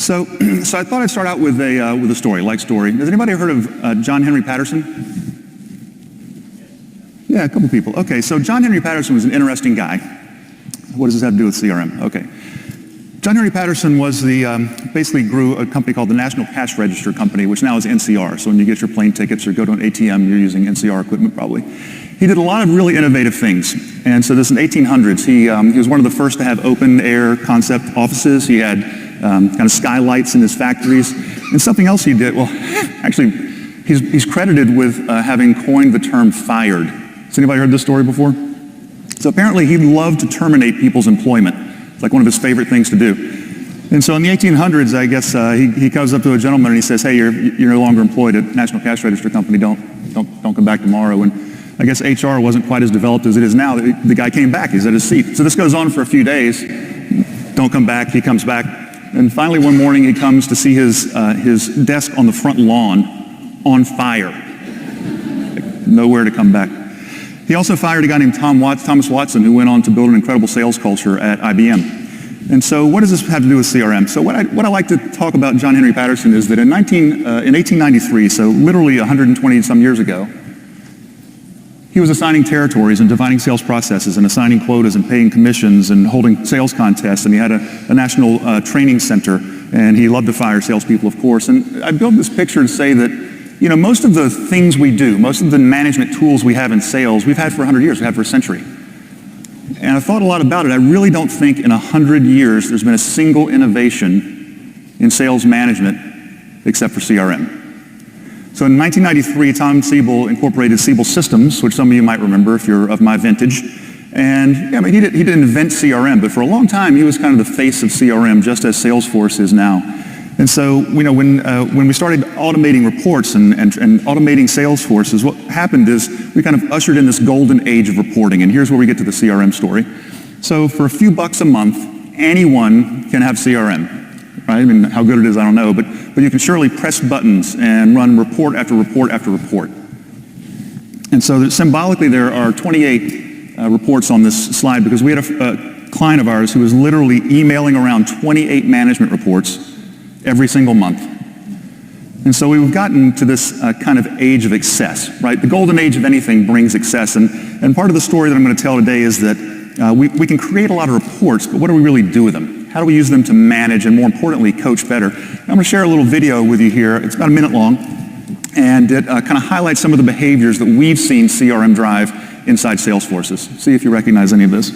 So I thought I'd start out with a story, like story. Has anybody heard of John Henry Patterson? Yeah, a couple people. Okay, so John Henry Patterson was an interesting guy. What does this have to do with CRM? Okay. John Henry Patterson was basically grew a company called the National Cash Register Company, which now is NCR. So when you get your plane tickets or go to an ATM, you're using NCR equipment probably. He did a lot of really innovative things. And so this in the 1800s, he was one of the first to have open air concept offices. He had kind of skylights in his factories. And something else he did, well, actually, he's credited with having coined the term fired. Has anybody heard this story before? So apparently he loved to terminate people's employment. It's like one of his favorite things to do. And so in the 1800s, I guess, he comes up to a gentleman and he says, hey, you're no longer employed at National Cash Register Company, don't come back tomorrow. And I guess HR wasn't quite as developed as it is now. The guy came back, he's at his seat. So this goes on for a few days. Don't come back, he comes back. And finally one morning he comes to see his desk on the front lawn on fire. Like, nowhere to come back. He also fired a guy named Thomas Watson, who went on to build an incredible sales culture at IBM. And so what does this have to do with CRM? So what I like to talk about John Henry Patterson is that in 1893, so literally 120 some years ago, he was assigning territories and defining sales processes and assigning quotas and paying commissions and holding sales contests, and he had a national training center, and he loved to fire salespeople, of course. And I built this picture to say that, you know, most of the things we do, most of the management tools we have in sales, we've had for 100 years, we've had for a century. And I thought a lot about it. I really don't think in 100 years there's been a single innovation in sales management except for CRM. So in 1993, Tom Siebel incorporated Siebel Systems, which some of you might remember if you're of my vintage. And yeah, I mean, he didn't invent CRM, but for a long time he was kind of the face of CRM, just as Salesforce is now. And so, you know, when we started automating reports and automating Salesforces, what happened is we kind of ushered in this golden age of reporting. And here's where we get to the CRM story. So for a few bucks a month, anyone can have CRM, right? I mean, how good it is, I don't know, but you can surely press buttons and run report after report after report. And so symbolically, there are 28 reports on this slide because we had a client of ours who was literally emailing around 28 management reports every single month. And so we've gotten to this kind of age of excess, right? The golden age of anything brings excess. And part of the story that I'm going to tell today is that we can create a lot of reports, but what do we really do with them? How do we use them to manage and, more importantly, coach better? I'm going to share a little video with you here. It's about a minute long, and it kind of highlights some of the behaviors that we've seen CRM drive inside Salesforces. See if you recognize any of this.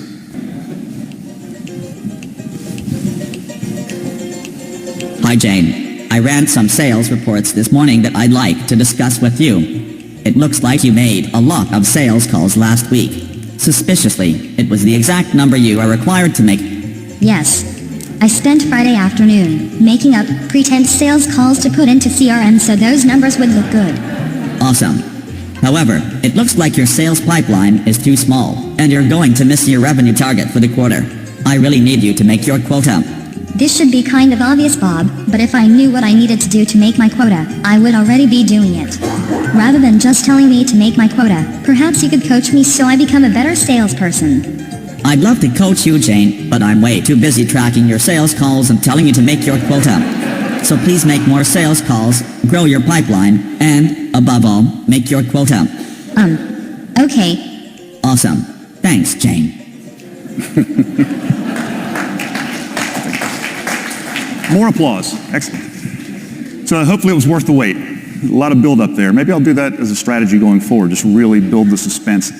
Hi, Jane. I ran some sales reports this morning that I'd like to discuss with you. It looks like you made a lot of sales calls last week. Suspiciously, it was the exact number you are required to make. Yes. I spent Friday afternoon making up pretense sales calls to put into CRM so those numbers would look good. Awesome. However, it looks like your sales pipeline is too small, and you're going to miss your revenue target for the quarter. I really need you to make your quota. This should be kind of obvious, Bob, but if I knew what I needed to do to make my quota, I would already be doing it. Rather than just telling me to make my quota, perhaps you could coach me so I become a better salesperson. I'd love to coach you, Jane, but I'm way too busy tracking your sales calls and telling you to make your quota. So please make more sales calls, grow your pipeline, and, above all, make your quota. Okay. Awesome. Thanks, Jane. More applause. Excellent. So hopefully it was worth the wait. A lot of build up there. Maybe I'll do that as a strategy going forward, just really build the suspense.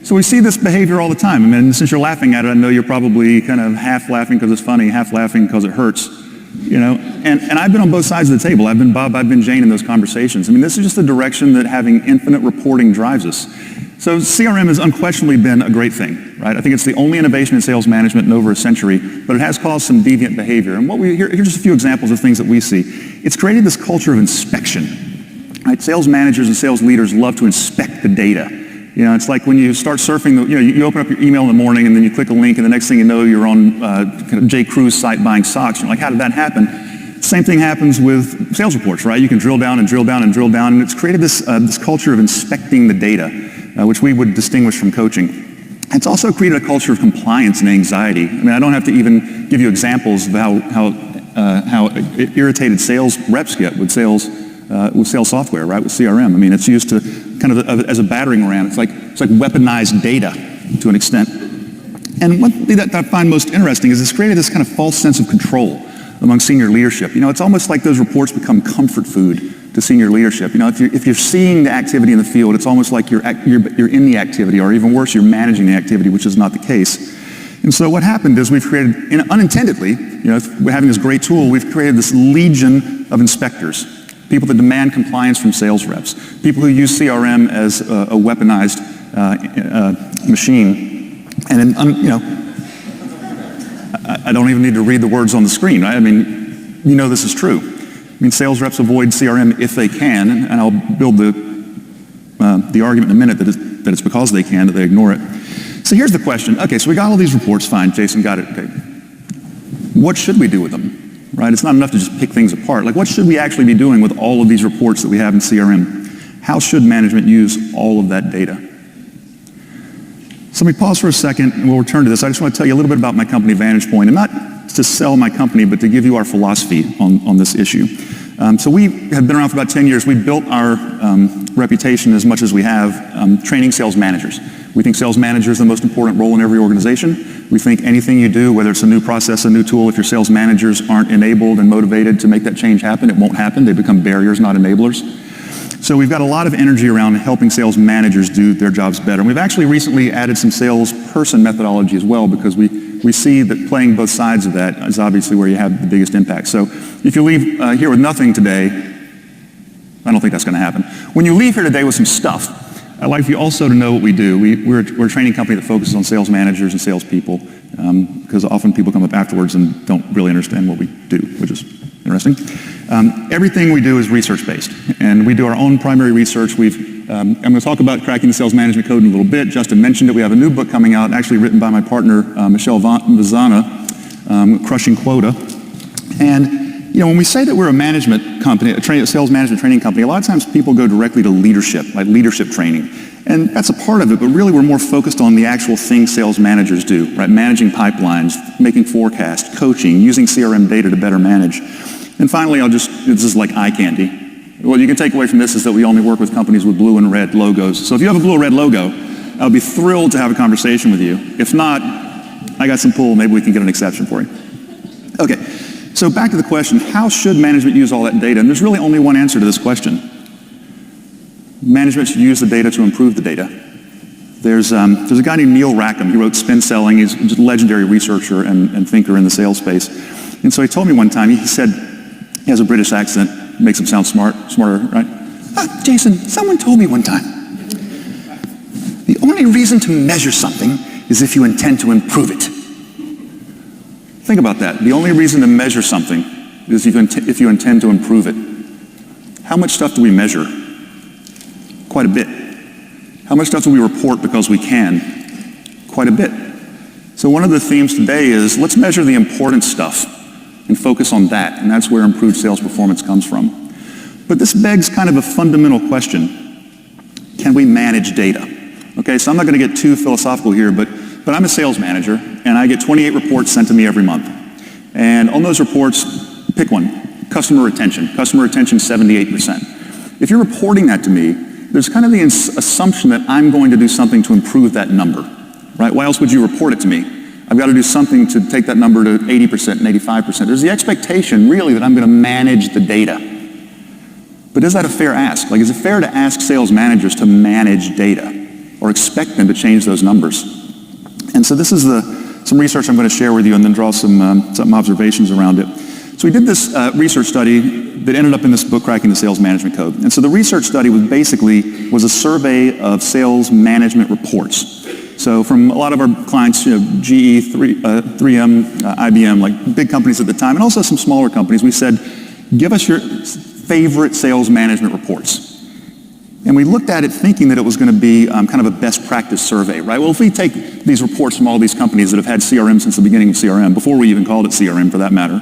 So we see this behavior all the time. I mean, since you're laughing at it, I know you're probably kind of half laughing because it's funny, half laughing because it hurts. You know, and I've been on both sides of the table. I've been Bob, I've been Jane in those conversations. I mean, this is just the direction that having infinite reporting drives us. So CRM has unquestionably been a great thing, right? I think it's the only innovation in sales management in over a century, but it has caused some deviant behavior. And here's just a few examples of things that we see. It's created this culture of inspection, right? Sales managers and sales leaders love to inspect the data. You know, it's like when you start surfing, you open up your email in the morning and then you click a link and the next thing you know, you're on kind of J. Crew's site buying socks. You're like, how did that happen? Same thing happens with sales reports, right? You can drill down and drill down and drill down, and it's created this culture of inspecting the data, which we would distinguish from coaching. It's also created a culture of compliance and anxiety. I mean, I don't have to even give you examples of how how irritated sales reps get with sales software, right? With CRM. I mean, it's used to kind of as a battering ram. It's like weaponized data to an extent. And one thing that I find most interesting is it's created this kind of false sense of control among senior leadership. You know, it's almost like those reports become comfort food to senior leadership. You know, if you're seeing the activity in the field, it's almost like you're in the activity, or even worse, you're managing the activity, which is not the case. And so what happened is we've created, unintentionally, you know, we're having this great tool, we've created this legion of inspectors, people that demand compliance from sales reps, people who use CRM as a weaponized machine. And, you know, I don't even need to read the words on the screen, right? I mean, you know this is true. I mean, sales reps avoid CRM if they can, and I'll build the argument in a minute that it's because they can that they ignore it. So here's the question. Okay, so we got all these reports, fine, Jason got it, okay. What should we do with them, right? It's not enough to just pick things apart. Like, what should we actually be doing with all of these reports that we have in CRM? How should management use all of that data? So let me pause for a second, and we'll return to this. I just want to tell you a little bit about my company, Vantage Point, and not to sell my company, but to give you our philosophy on this issue. So we have been around for about 10 years. We built our reputation as much as we have training sales managers. We think sales manager is the most important role in every organization. We think anything you do, whether it's a new process, a new tool, if your sales managers aren't enabled and motivated to make that change happen, it won't happen. They become barriers, not enablers. So we've got a lot of energy around helping sales managers do their jobs better. And we've actually recently added some salesperson methodology as well, because we see that playing both sides of that is obviously where you have the biggest impact. So if you leave here with nothing today, I don't think that's going to happen. When you leave here today with some stuff, I'd like for you also to know what we do. We're a training company that focuses on sales managers and salespeople, because often people come up afterwards and don't really understand what we do, which is interesting. Everything we do is research-based, and we do our own primary research. I'm going to talk about cracking the sales management code in a little bit. Justin mentioned it. We have a new book coming out, actually written by my partner, Michelle Vazana, Crushing Quota. And you know, when we say that we're a management company, a sales management training company, a lot of times people go directly to leadership, like leadership training. And that's a part of it, but really we're more focused on the actual things sales managers do, right? Managing pipelines, making forecasts, coaching, using CRM data to better manage. And finally, this is like eye candy. What you can take away from this is that we only work with companies with blue and red logos. So if you have a blue or red logo, I'll be thrilled to have a conversation with you. If not, I got some pull, maybe we can get an exception for you. Okay. So back to the question, how should management use all that data? And there's really only one answer to this question. Management should use the data to improve the data. There's a guy named Neil Rackham. He wrote Spin Selling. He's a legendary researcher and thinker in the sales space. And so he told me one time, he said, he has a British accent, makes him sound smarter, right? Jason, someone told me one time, the only reason to measure something is if you intend to improve it. Think about that. The only reason to measure something is if you intend to improve it. How much stuff do we measure? Quite a bit. How much stuff do we report because we can? Quite a bit. So one of the themes today is let's measure the important stuff and focus on that, and that's where improved sales performance comes from. But this begs kind of a fundamental question. Can we manage data? Okay, so I'm not going to get too philosophical here, but I'm a sales manager, and I get 28 reports sent to me every month. And on those reports, pick one, customer retention. Customer retention, 78%. If you're reporting that to me, there's kind of the assumption that I'm going to do something to improve that number, right? Why else would you report it to me? I've got to do something to take that number to 80% and 85%. There's the expectation, really, that I'm going to manage the data. But is that a fair ask? Like, is it fair to ask sales managers to manage data or expect them to change those numbers? And so this is some research I'm going to share with you and then draw some observations around it. So we did this research study that ended up in this book, Cracking the Sales Management Code. And so the research study was a survey of sales management reports. So from a lot of our clients, you know, GE, 3M, IBM, like big companies at the time, and also some smaller companies, we said, give us your favorite sales management reports. And we looked at it thinking that it was going to be kind of a best practice survey, right? Well, if we take these reports from all these companies that have had CRM since the beginning of CRM, before we even called it CRM for that matter,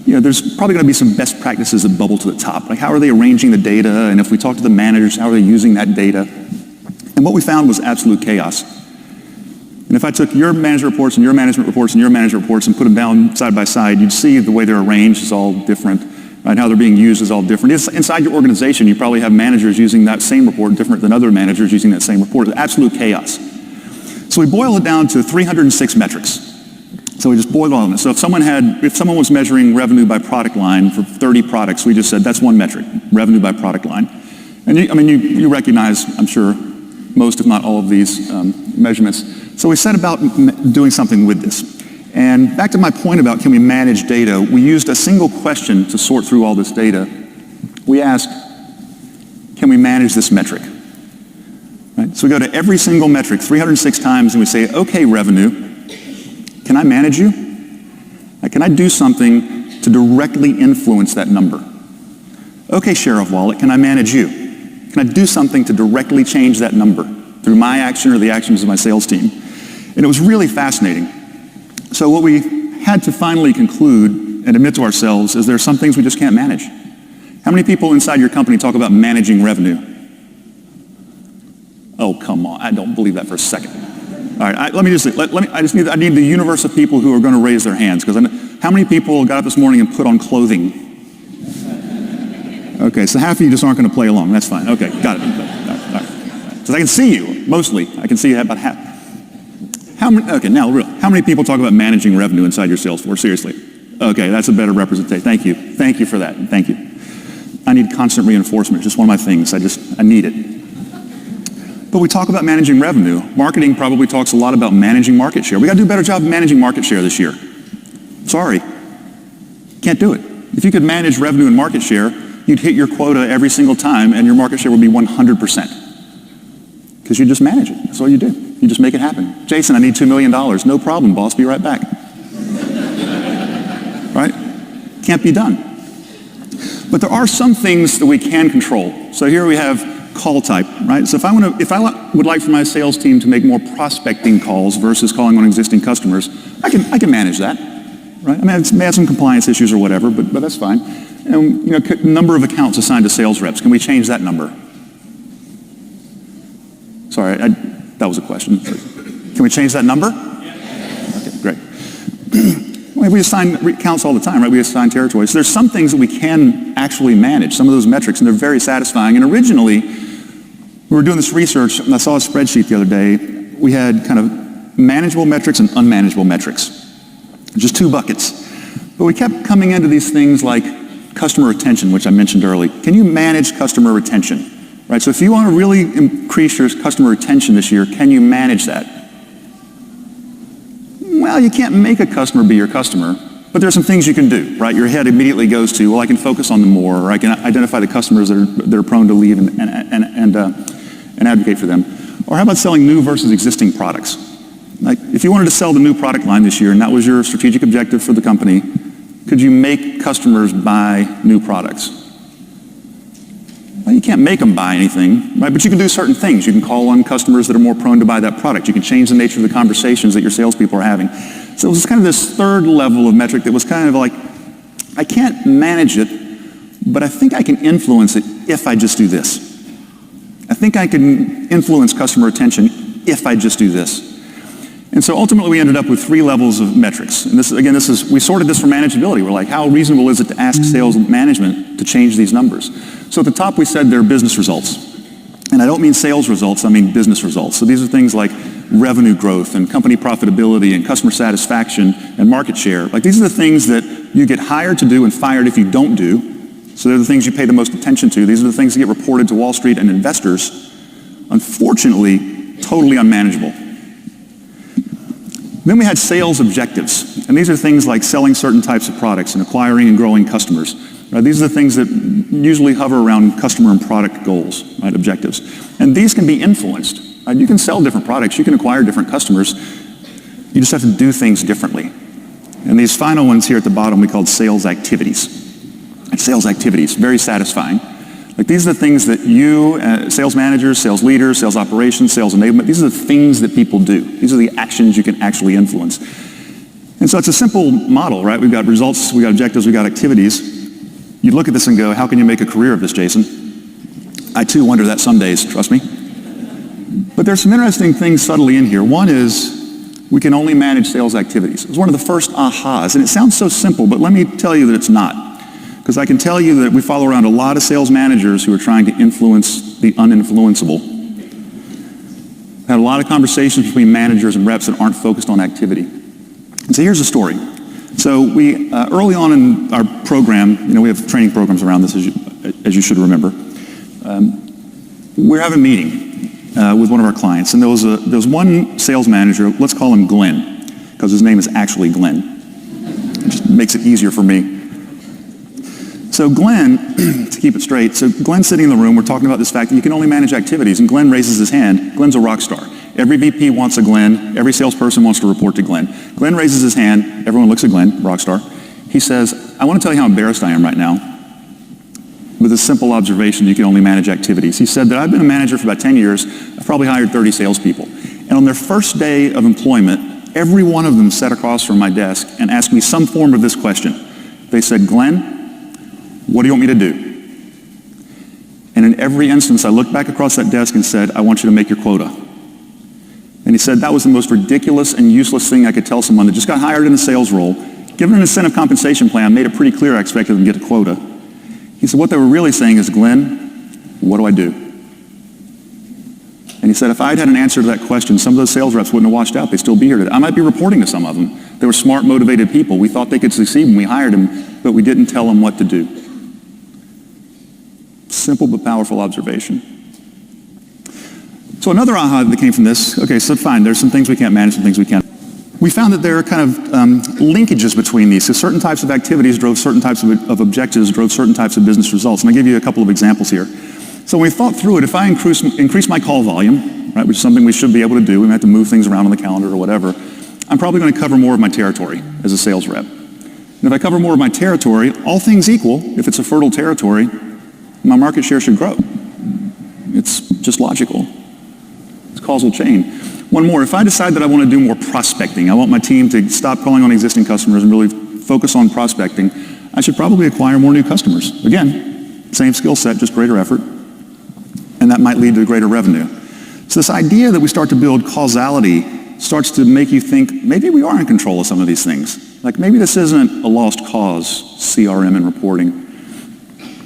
you know, there's probably going to be some best practices that bubble to the top. Like, how are they arranging the data? And if we talk to the managers, how are they using that data? And what we found was absolute chaos. And if I took your management reports and your management reports and your management reports and put them down side by side, you'd see the way they're arranged is all different, right? How they're being used is all different. Inside your organization, you probably have managers using that same report different than other managers using that same report. It's absolute chaos. So we boil it down to 306 metrics. So we just boiled all of them. So if someone was measuring revenue by product line for 30 products, we just said that's one metric, revenue by product line. And you recognize, I'm sure, most if not all of these measurements. So we set about doing something with this. And back to my point about can we manage data, we used a single question to sort through all this data. We asked, can we manage this metric? Right? So we go to every single metric 306 times and we say, okay, revenue, can I manage you? Can I do something to directly influence that number? Okay, share of wallet, can I manage you? Can I do something to directly change that number through my action or the actions of my sales team? And it was really fascinating. So what we had to finally conclude and admit to ourselves is there are some things we just can't manage. How many people inside your company talk about managing revenue? Oh, come on, I don't believe that for a second. All right, I need the universe of people who are going to raise their hands, because how many people got up this morning and put on clothing? Okay, so half of you just aren't going to play along. That's fine. Okay, got it. All right. So I can see you, mostly. I can see about half. How many people talk about managing revenue inside your sales force? Seriously. Okay, that's a better representation. Thank you. Thank you for that. Thank you. I need constant reinforcement. Just one of my things. I need it. But we talk about managing revenue. Marketing probably talks a lot about managing market share. We got to do a better job of managing market share this year. Sorry. Can't do it. If you could manage revenue and market share, you'd hit your quota every single time and your market share would be 100%. Because you just manage it. That's all you do. You just make it happen. Jason, I need $2 million. No problem, boss. Be right back. Right? Can't be done. But there are some things that we can control. So here we have call type, right? So if I would like for my sales team to make more prospecting calls versus calling on existing customers, I can manage that, right? I mean, it may have some compliance issues or whatever, but that's fine. And number of accounts assigned to sales reps, can we change that number? Sorry, that was a question. Can we change that number? Okay, great. We assign accounts all the time, right? We assign territories. So there's some things that we can actually manage, some of those metrics, and they're very satisfying. And originally, we were doing this research, and I saw a spreadsheet the other day. We had kind of manageable metrics and unmanageable metrics, just two buckets. But we kept coming into these things like customer retention, which I mentioned earlier. Can you manage customer retention? Right? So if you want to really increase your customer retention this year, can you manage that? Well, you can't make a customer be your customer, but there's some things you can do, right? Your head immediately goes to, well, I can focus on them more, or I can identify the customers that are prone to leave and advocate for them. Or how about selling new versus existing products? Like, if you wanted to sell the new product line this year and that was your strategic objective for the company, could you make customers buy new products? Well, you can't make them buy anything, right? But you can do certain things. You can call on customers that are more prone to buy that product. You can change the nature of the conversations that your salespeople are having. So it was kind of this third level of metric that was kind of like, I can't manage it, but I think I can influence it if I just do this. I think I can influence customer retention if I just do this. And so ultimately we ended up with three levels of metrics. And we sorted this for manageability. We're like, how reasonable is it to ask sales management to change these numbers? So at the top we said they're business results. And I don't mean sales results, I mean business results. So these are things like revenue growth and company profitability and customer satisfaction and market share. Like, these are the things that you get hired to do and fired if you don't do. So they're the things you pay the most attention to. These are the things that get reported to Wall Street and investors. Unfortunately, totally unmanageable. Then we had sales objectives. And these are things like selling certain types of products and acquiring and growing customers. Right? These are the things that usually hover around customer and product goals, right? Objectives. And these can be influenced. Right? You can sell different products. You can acquire different customers. You just have to do things differently. And these final ones here at the bottom we called sales activities. And sales activities, very satisfying. Like, these are the things that you, sales managers, sales leaders, sales operations, sales enablement, these are the things that people do. These are the actions you can actually influence. And so it's a simple model, right? We've got results, we've got objectives, we've got activities. You look at this and go, how can you make a career of this, Jason? I too wonder that some days, trust me. But there's some interesting things subtly in here. One is, We can only manage sales activities. It was one of the first ahas, and it sounds so simple, but let me tell you that it's not. Because I can tell you that we follow around a lot of sales managers who are trying to influence the uninfluenceable. I've had a lot of conversations between managers and reps that aren't focused on activity. And so here's the story. So we, early on in our program, we have training programs around this, as you should remember. We're having a meeting with one of our clients, and there was one sales manager, let's call him Glenn, because his name is actually Glenn. It just makes it easier for me. So Glenn, to keep it straight, so Glenn's sitting in the room, we're talking about this fact that you can only manage activities, and Glenn raises his hand. Glenn's a rock star. Every VP wants a Glenn, every salesperson wants to report to Glenn. Glenn raises his hand, everyone looks at Glenn, rock star. He says, I want to tell you how embarrassed I am right now with a simple observation, you can only manage activities. He said that I've been a manager for about 10 years, I've probably hired 30 salespeople. And on their first day of employment, every one of them sat across from my desk and asked me some form of this question. They said, Glenn, what do you want me to do? And in every instance, I looked back across that desk and said, I want you to make your quota. And he said that was the most ridiculous and useless thing I could tell someone that just got hired in a sales role. Given an incentive compensation plan, made it pretty clear I expected them to get a quota. He said, what they were really saying is, Glenn, what do I do? And he said, if I'd had an answer to that question, some of those sales reps wouldn't have washed out. They'd still be here today. I might be reporting to some of them. They were smart, motivated people. We thought they could succeed when we hired them, but we didn't tell them what to do. Simple but powerful observation. So another aha that came from this, okay, so fine, there's some things we can't manage, some things we can. We found that there are kind of linkages between these. So certain types of activities drove certain types of objectives, drove certain types of business results. And I'll give you a couple of examples here. So when we thought through it, if I increase my call volume, right, which is something we should be able to do, we might have to move things around on the calendar or whatever, I'm probably going to cover more of my territory as a sales rep. And if I cover more of my territory, all things equal, if it's a fertile territory, my market share should grow. It's just logical. It's causal chain. One more, if I decide that I want to do more prospecting, I want my team to stop calling on existing customers and really focus on prospecting, I should probably acquire more new customers. Again, same skill set, just greater effort, and that might lead to greater revenue. So this idea that we start to build causality starts to make you think, maybe we are in control of some of these things. Like maybe this isn't a lost cause, CRM and reporting.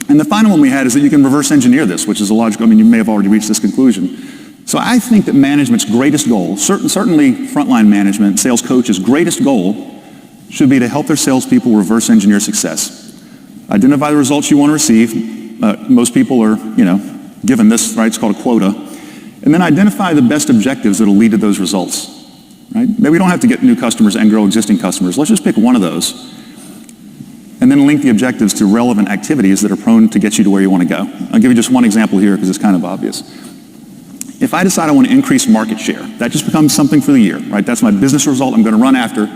And the final one we had is that you can reverse engineer this, which is a logical, you may have already reached this conclusion. So I think that management's greatest goal, certainly frontline management, sales coaches' greatest goal should be to help their salespeople reverse engineer success. Identify the results you want to receive. Most people are, given this, right? It's called a quota. And then identify the best objectives that will lead to those results, right? Maybe we don't have to get new customers and grow existing customers. Let's just pick one of those. And then link the objectives to relevant activities that are prone to get you to where you want to go. I'll give you just one example here because it's kind of obvious. If I decide I want to increase market share, that just becomes something for the year, right? That's my business result I'm going to run after.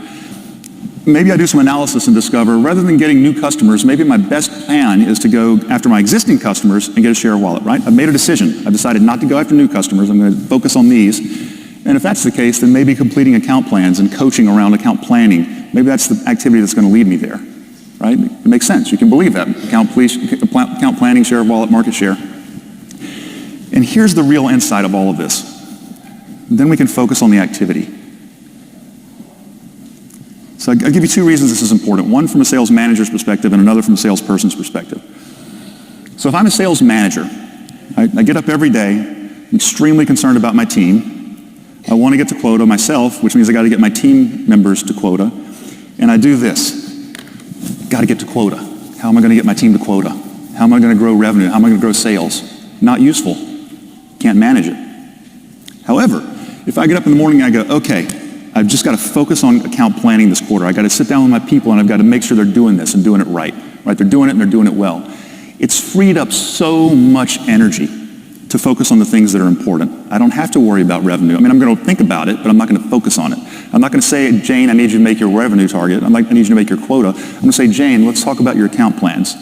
Maybe I do some analysis and discover, rather than getting new customers, maybe my best plan is to go after my existing customers and get a share of wallet, right? I've made a decision. I've decided not to go after new customers. I'm going to focus on these. And if that's the case, then maybe completing account plans and coaching around account planning, maybe that's the activity that's going to lead me there, right? It makes sense. You can believe that. Account planning, share of wallet, market share. And here's the real insight of all of this. Then we can focus on the activity. So I'll give you two reasons this is important. One from a sales manager's perspective and another from a salesperson's perspective. So if I'm a sales manager, I get up every day, I'm extremely concerned about my team. I want to get to quota myself, which means I got to get my team members to quota. And I do this. Got to get to quota. How am I going to get my team to quota? How am I going to grow revenue? How am I going to grow sales? Not useful. Can't manage it. However, if I get up in the morning and I go, okay, I've just got to focus on account planning this quarter. I got to sit down with my people and I've got to make sure they're doing this and doing it right. They're doing it and they're doing it well. It's freed up so much energy to focus on the things that are important. I don't have to worry about revenue. I'm going to think about it, but I'm not going to focus on it. I'm not going to say, Jane, I need you to make your revenue target. I need you to make your quota. I'm going to say, Jane, let's talk about your account plans.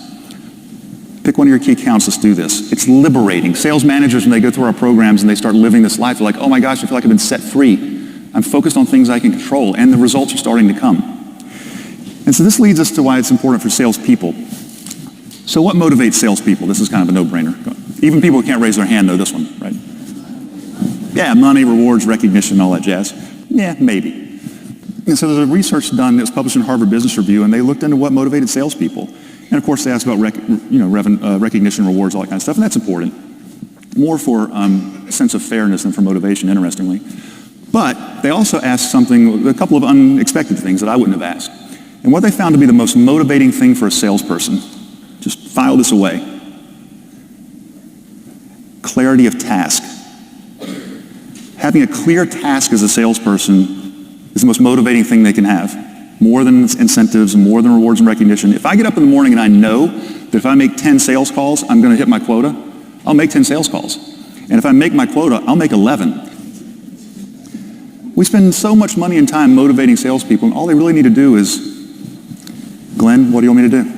Pick one of your key accounts, let's do this. It's liberating. Sales managers, when they go through our programs and they start living this life, they're like, oh my gosh, I feel like I've been set free. I'm focused on things I can control, and the results are starting to come. And so this leads us to why it's important for salespeople. So what motivates salespeople? This is kind of a no-brainer. Even people who can't raise their hand know this one, right? Yeah, money, rewards, recognition, all that jazz. Yeah, maybe. And so there's a research done that was published in Harvard Business Review, and they looked into what motivated salespeople. And of course, they asked about recognition, rewards, all that kind of stuff, and that's important. More for a sense of fairness than for motivation, interestingly. But they also asked a couple of unexpected things that I wouldn't have asked. And what they found to be the most motivating thing for a salesperson, just file this away: clarity of task. Having a clear task as a salesperson is the most motivating thing they can have. More than incentives and more than rewards and recognition. If I get up in the morning and I know that if I make 10 sales calls, I'm going to hit my quota, I'll make 10 sales calls. And if I make my quota, I'll make 11. We spend so much money and time motivating salespeople, and all they really need to do is, Glenn, what do you want me to do?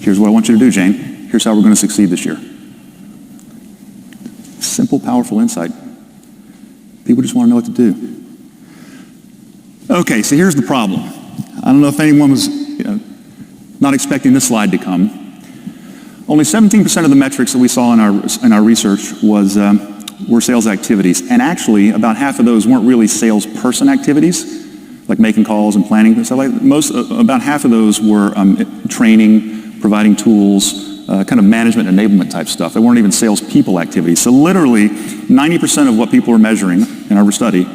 Here's what I want you to do, Jane. Here's how we're going to succeed this year. Simple, powerful insight. People just want to know what to do. Okay, so here's the problem. I don't know if anyone was not expecting this slide to come. Only 17% of the metrics that we saw in our research were sales activities, and actually about half of those weren't really salesperson activities, like making calls and planning. So about half of those were training, providing tools, kind of management enablement type stuff. They weren't even salespeople activities. So literally 90% of what people were measuring in our study,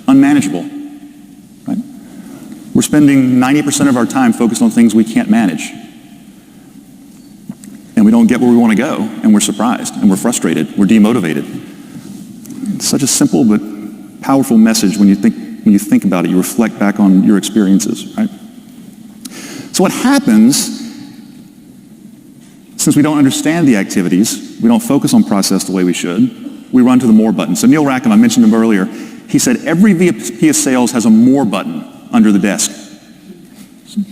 unmanageable. Right? We're spending 90% of our time focused on things we can't manage. And we don't get where we want to go, and we're surprised, and we're frustrated, we're demotivated. It's such a simple but powerful message when you think about it, you reflect back on your experiences, right? So what happens, since we don't understand the activities, we don't focus on process the way we should, we run to the more button. So Neil Rackham, I mentioned him earlier, he said every VP of sales has a more button under the desk.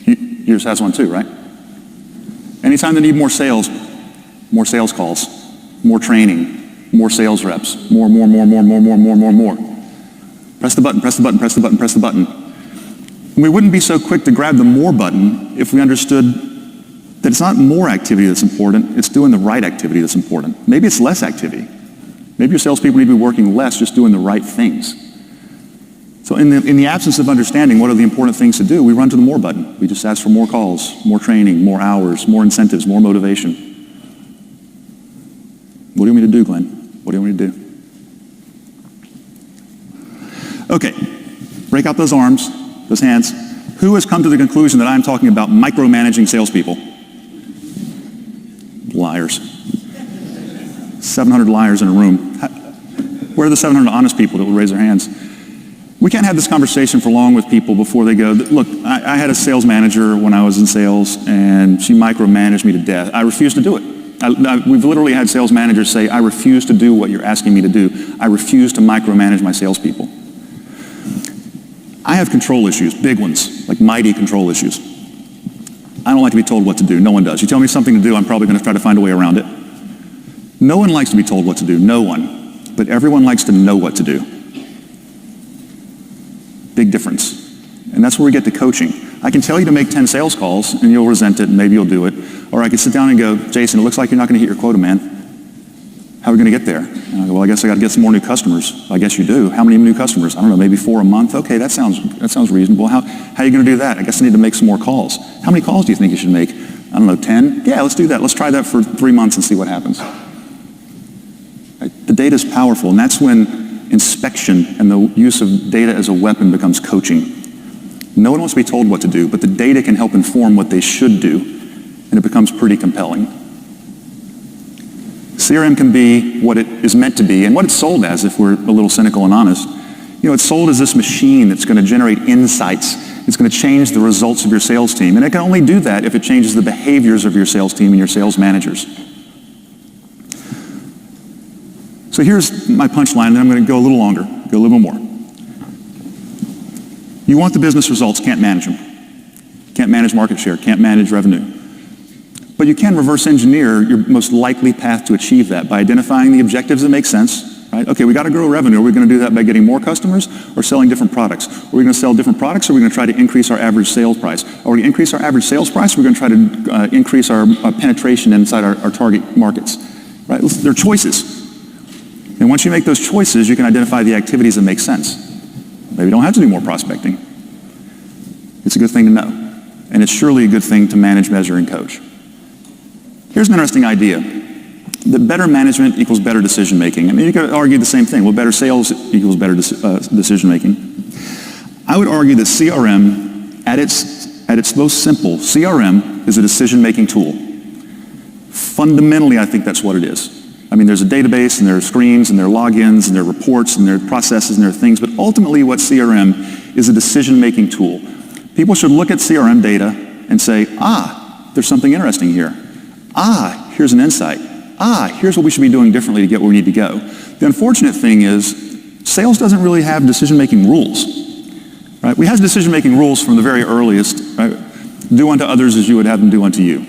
Yours has one too, right? Anytime they need more sales calls, more training, more sales reps, more. Press the button, press the button, press the button, press the button. And we wouldn't be so quick to grab the more button if we understood that it's not more activity that's important, it's doing the right activity that's important. Maybe it's less activity. Maybe your salespeople need to be working less, just doing the right things. So in the absence of understanding what are the important things to do, we run to the more button. We just ask for more calls, more training, more hours, more incentives, more motivation. What do you want me to do, Glenn? What do you want me to do? Okay, break out those arms, those hands. Who has come to the conclusion that I'm talking about micromanaging salespeople? Liars. 700 liars in a room. Where are the 700 honest people that will raise their hands? We can't have this conversation for long with people before they go, look, I had a sales manager when I was in sales, and she micromanaged me to death. I refuse to do it. We've literally had sales managers say, I refuse to do what you're asking me to do. I refuse to micromanage my salespeople. I have control issues, big ones, like mighty control issues. I don't like to be told what to do. No one does. You tell me something to do, I'm probably going to try to find a way around it. No one likes to be told what to do. No one. But everyone likes to know what to do. Big difference. And that's where we get to coaching. I can tell you to make 10 sales calls, and you'll resent it, and maybe you'll do it. Or I can sit down and go, Jason, it looks like you're not going to hit your quota, man. How are we going to get there? And I go, well, I guess I got to get some more new customers. I guess you do. How many new customers? I don't know, maybe 4 a month. Okay, that sounds reasonable. How are you going to do that? I guess I need to make some more calls. How many calls do you think you should make? I don't know, 10? Yeah, let's do that. Let's try that for 3 months and see what happens. Right? The data is powerful, and that's when inspection and the use of data as a weapon becomes coaching. No one wants to be told what to do, but the data can help inform what they should do, and it becomes pretty compelling. CRM can be what it is meant to be, and what it's sold as, if we're a little cynical and honest. It's sold as this machine that's going to generate insights. It's going to change the results of your sales team, and it can only do that if it changes the behaviors of your sales team and your sales managers. So here's my punchline, and I'm going to go a little longer, go a little more. You want the business results, can't manage them. Can't manage market share, can't manage revenue. But you can reverse engineer your most likely path to achieve that by identifying the objectives that make sense, right? Okay, we got to grow revenue. Are we going to do that by getting more customers or selling different products? Are we going to sell different products, or are we going to try to increase our average sales price? Are we going to increase our average sales price, or are we going to try to increase our penetration inside our target markets, right? They're choices. And once you make those choices, you can identify the activities that make sense. Maybe you don't have to do more prospecting. It's a good thing to know. And it's surely a good thing to manage, measure, and coach. Here's an interesting idea, that better management equals better decision making. I mean, you could argue the same thing. Well, better sales equals better decision making. I would argue that CRM, at its most simple, CRM is a decision making tool. Fundamentally, I think that's what it is. I mean, there's a database, and there are screens, and there are logins, and there are reports, and there are processes, and there are things, but ultimately what CRM is a decision-making tool. People should look at CRM data and say, there's something interesting here. Here's an insight. Here's what we should be doing differently to get where we need to go. The unfortunate thing is, sales doesn't really have decision-making rules, right? We have decision-making rules from the very earliest, right? Do unto others as you would have them do unto you.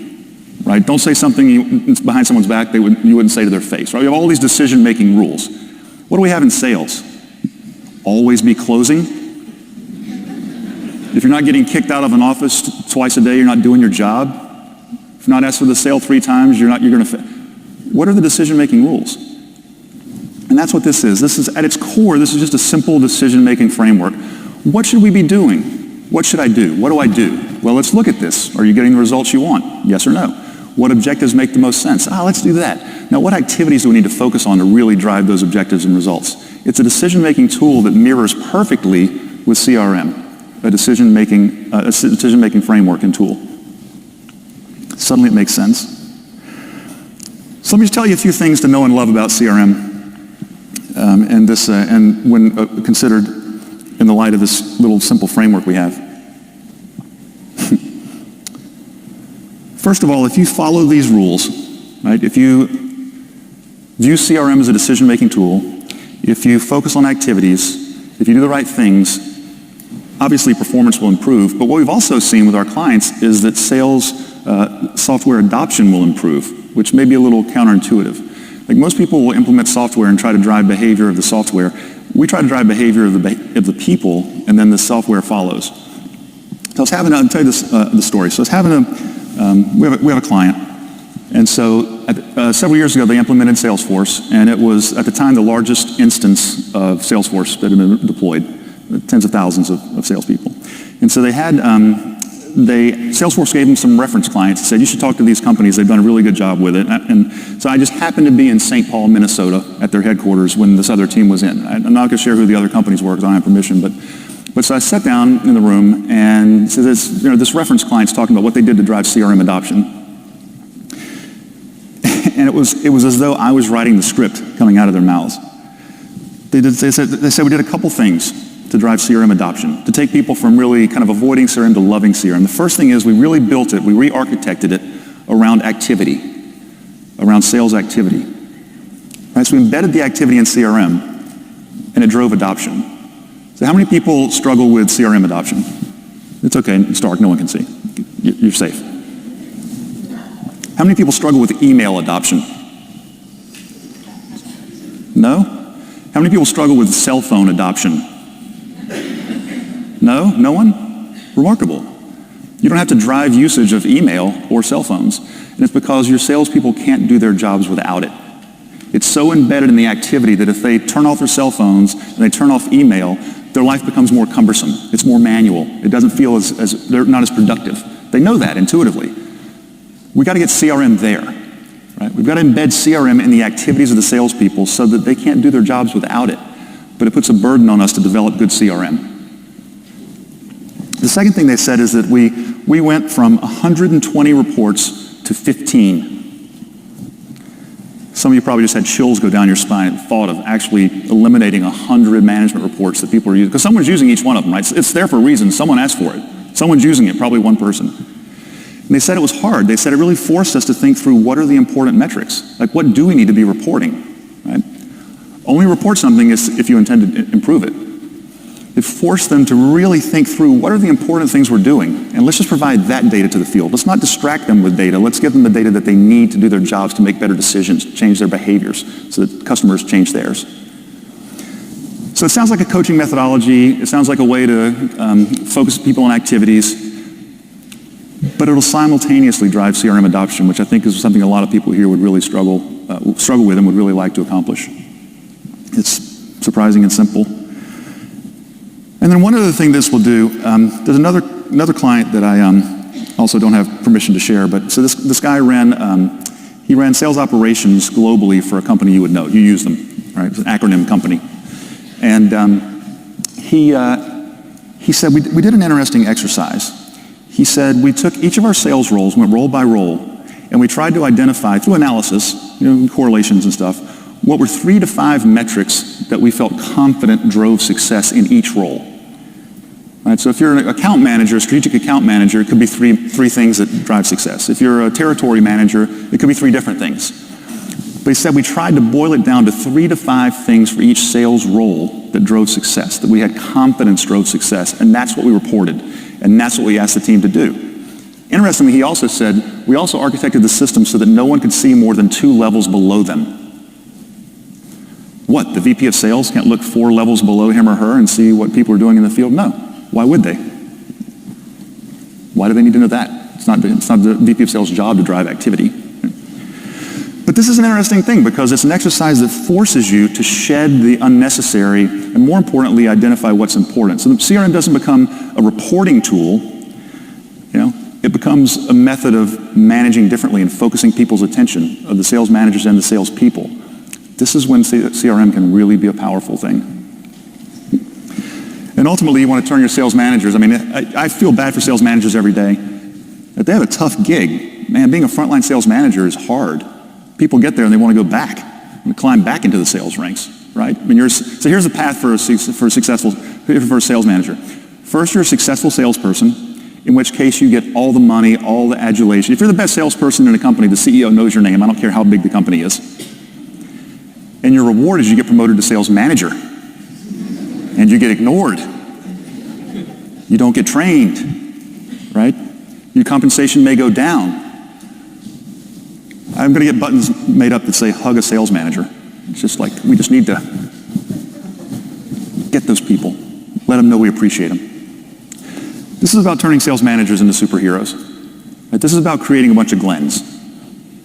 Right? Don't say something behind someone's back you wouldn't say to their face. Right? We have all these decision-making rules. What do we have in sales? Always be closing. If you're not getting kicked out of an office twice a day, you're not doing your job. If you're not asked for the sale 3 times, you're going to. What are the decision-making rules? And that's what this is. This is at its core. This is just a simple decision-making framework. What should we be doing? What should I do? What do I do? Well, let's look at this. Are you getting the results you want? Yes or no? What objectives make the most sense? Let's do that. Now, what activities do we need to focus on to really drive those objectives and results? It's a decision-making tool that mirrors perfectly with CRM, a decision-making framework and tool. Suddenly it makes sense. So let me just tell you a few things to know and love about CRM, and when considered in the light of this little simple framework we have. First of all, if you follow these rules, right, if you view CRM as a decision-making tool, if you focus on activities, if you do the right things, obviously performance will improve. But what we've also seen with our clients is that sales software adoption will improve, which may be a little counterintuitive. Like most people will implement software and try to drive behavior of the software. We try to drive behavior of the people, and then the software follows. So I'll tell you the story. So we have a client, and so several years ago they implemented Salesforce, and it was at the time the largest instance of Salesforce that had been deployed, tens of thousands of salespeople. And so Salesforce gave them some reference clients and said, you should talk to these companies, they've done a really good job with it. And so I just happened to be in St. Paul, Minnesota at their headquarters when this other team was in. I'm not going to share who the other companies were because I don't have permission, but so I sat down in the room, and so this reference client's talking about what they did to drive CRM adoption. And it was as though I was writing the script coming out of their mouths. They said we did a couple things to drive CRM adoption, to take people from really kind of avoiding CRM to loving CRM. The first thing is we really built it, we re-architected it around activity, around sales activity. Right? So we embedded the activity in CRM, and it drove adoption. So how many people struggle with CRM adoption? It's okay, it's dark, no one can see. You're safe. How many people struggle with email adoption? No? How many people struggle with cell phone adoption? No? No one? Remarkable. You don't have to drive usage of email or cell phones, and it's because your salespeople can't do their jobs without it. It's so embedded in the activity that if they turn off their cell phones and they turn off email, their life becomes more cumbersome. It's more manual. It doesn't feel as they're not as productive. They know that intuitively. We got to get CRM there. Right? We've got to embed CRM in the activities of the salespeople so that they can't do their jobs without it. But it puts a burden on us to develop good CRM. The second thing they said is that we went from 120 reports to 15. Some of you probably just had chills go down your spine at the thought of actually eliminating 100 management reports that people are using. Because someone's using each one of them, right? It's there for a reason. Someone asked for it. Someone's using it, probably one person. And they said it was hard. They said it really forced us to think through what are the important metrics. Like what do we need to be reporting, right? Only report something if you intend to improve it. It forced them to really think through what are the important things we're doing, and let's just provide that data to the field. Let's not distract them with data. Let's give them the data that they need to do their jobs, to make better decisions, change their behaviors, so that customers change theirs. So it sounds like a coaching methodology. It sounds like a way to focus people on activities, but it'll simultaneously drive CRM adoption, which I think is something a lot of people here would really struggle with and would really like to accomplish. It's surprising and simple. And then one other thing this will do, there's another another client that I also don't have permission to share, but so this guy ran sales operations globally for a company you would know. You use them, right? It's an acronym company. And he said, we did an interesting exercise. He said, we took each of our sales roles, went role by role, and we tried to identify, through analysis, correlations and stuff, what were 3 to 5 metrics that we felt confident drove success in each role. Right, so if you're an account manager, a strategic account manager, it could be three things that drive success. If you're a territory manager, it could be 3 different things. But he said we tried to boil it down to 3 to 5 things for each sales role that drove success, that we had confidence drove success, and that's what we reported, and that's what we asked the team to do. Interestingly, he also said, we also architected the system so that no one could see more than 2 levels below them. What, the VP of sales can't look 4 levels below him or her and see what people are doing in the field? No. Why would they? Why do they need to know that? It's not the VP of sales' job to drive activity. But this is an interesting thing because it's an exercise that forces you to shed the unnecessary and, more importantly, identify what's important. So the CRM doesn't become a reporting tool. It becomes a method of managing differently and focusing people's attention, of the sales managers and the salespeople. This is when CRM can really be a powerful thing. And ultimately, you want to turn your sales managers. I mean, I feel bad for sales managers every day. That they have a tough gig. Man, being a frontline sales manager is hard. People get there and they want to go back and climb back into the sales ranks, right? I mean, so here's the path for a sales manager. First, you're a successful salesperson, in which case you get all the money, all the adulation. If you're the best salesperson in a company, the CEO knows your name. I don't care how big the company is. And your reward is you get promoted to sales manager. And you get ignored. You don't get trained, right? Your compensation may go down. I'm going to get buttons made up that say hug a sales manager. It's just like, we just need to get those people. Let them know we appreciate them. This is about turning sales managers into superheroes. Right? This is about creating a bunch of Glens.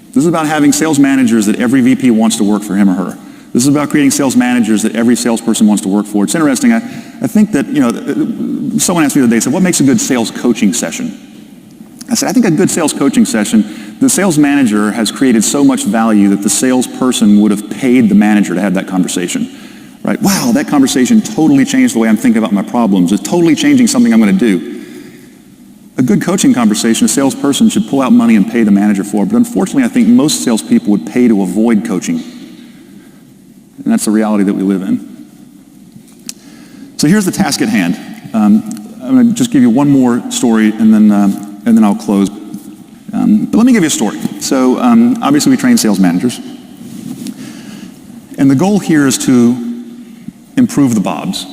This is about having sales managers that every VP wants to work for him or her. This is about creating sales managers that every salesperson wants to work for. It's interesting. I think that, someone asked me the other day, said, what makes a good sales coaching session? I said, I think a good sales coaching session, the sales manager has created so much value that the salesperson would have paid the manager to have that conversation. Right? Wow, that conversation totally changed the way I'm thinking about my problems. It's totally changing something I'm going to do. A good coaching conversation, a salesperson should pull out money and pay the manager for. But unfortunately, I think most salespeople would pay to avoid coaching. And that's the reality that we live in. So here's the task at hand. I'm going to just give you one more story and then I'll close. But let me give you a story. So obviously we train sales managers. And the goal here is to improve the Bobs,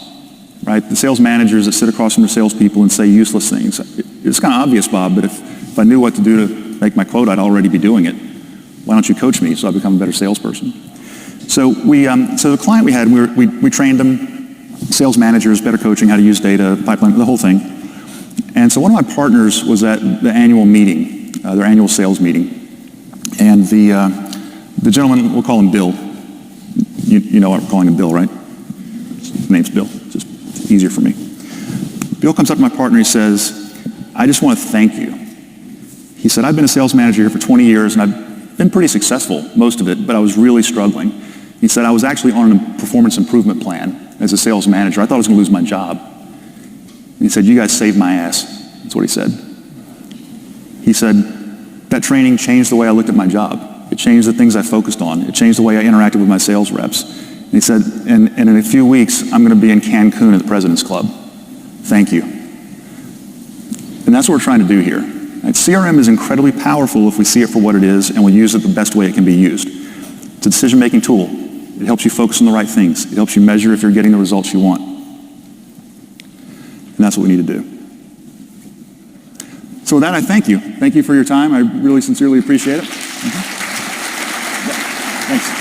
right? The sales managers that sit across from the salespeople and say useless things. It's kind of obvious, Bob, but if I knew what to do to make my quota, I'd already be doing it. Why don't you coach me so I become a better salesperson? So so the client we had, we trained them, sales managers, better coaching, how to use data, pipeline, the whole thing. And so one of my partners was at the annual meeting, their annual sales meeting. And the gentleman, we'll call him Bill. You know what we're calling him Bill, right? His name's Bill, just easier for me. Bill comes up to my partner, he says, I just want to thank you. He said, I've been a sales manager here for 20 years and I've been pretty successful, most of it, but I was really struggling. He said, I was actually on a performance improvement plan as a sales manager. I thought I was going to lose my job. And he said, you guys saved my ass. That's what he said. He said, that training changed the way I looked at my job. It changed the things I focused on. It changed the way I interacted with my sales reps. And he said, and in a few weeks, I'm going to be in Cancun at the President's Club. Thank you. And that's what we're trying to do here. Right? CRM is incredibly powerful if we see it for what it is and we use it the best way it can be used. It's a decision-making tool. It helps you focus on the right things. It helps you measure if you're getting the results you want. And that's what we need to do. So with that, I thank you. Thank you for your time. I really sincerely appreciate it. Thanks.